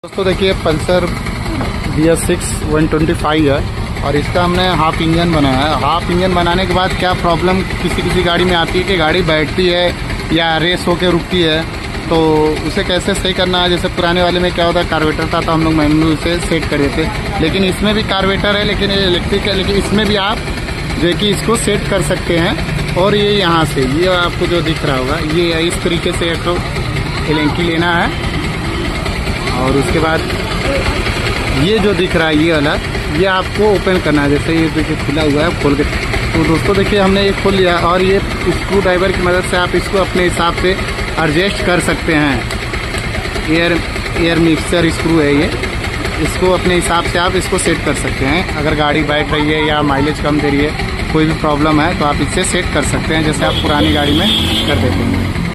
दोस्तों देखिए Pulsar BS6 125 है और इसका हमने हाफ इंजन बनाया है। हाफ इंजन बनाने के बाद क्या प्रॉब्लम किसी गाड़ी में आती है कि गाड़ी बैठती है या रेस होकर रुकती है, तो उसे कैसे सही करना है। जैसे पुराने वाले में क्या होता है, कार्बोरेटर था तो हम लोग मैनुअल से सेट कर देते, लेकिन इसमें भी कार्बोरेटर है लेकिन ये इलेक्ट्रिक है। लेकिन इसमें भी आप जो कि इसको सेट कर सकते हैं। और ये यहाँ से ये आपको जो दिख रहा होगा ये इस तरीके से एक तो एलेंकी लेना है और उसके बाद ये जो दिख रहा है ये वाला ये आपको ओपन करना है। जैसे ये देखिए खुला हुआ है, खोल के तो दोस्तों देखिए हमने ये खोल लिया और ये स्क्रू ड्राइवर की मदद से आप इसको अपने हिसाब से एडजस्ट कर सकते हैं। एयर मिक्सर स्क्रू है ये, इसको अपने हिसाब से आप इसको सेट कर सकते हैं। अगर गाड़ी बैठ रही है या माइलेज कम दे रही है, कोई भी प्रॉब्लम है तो आप इससे सेट कर सकते हैं, जैसे आप पुरानी गाड़ी में कर देते हैं।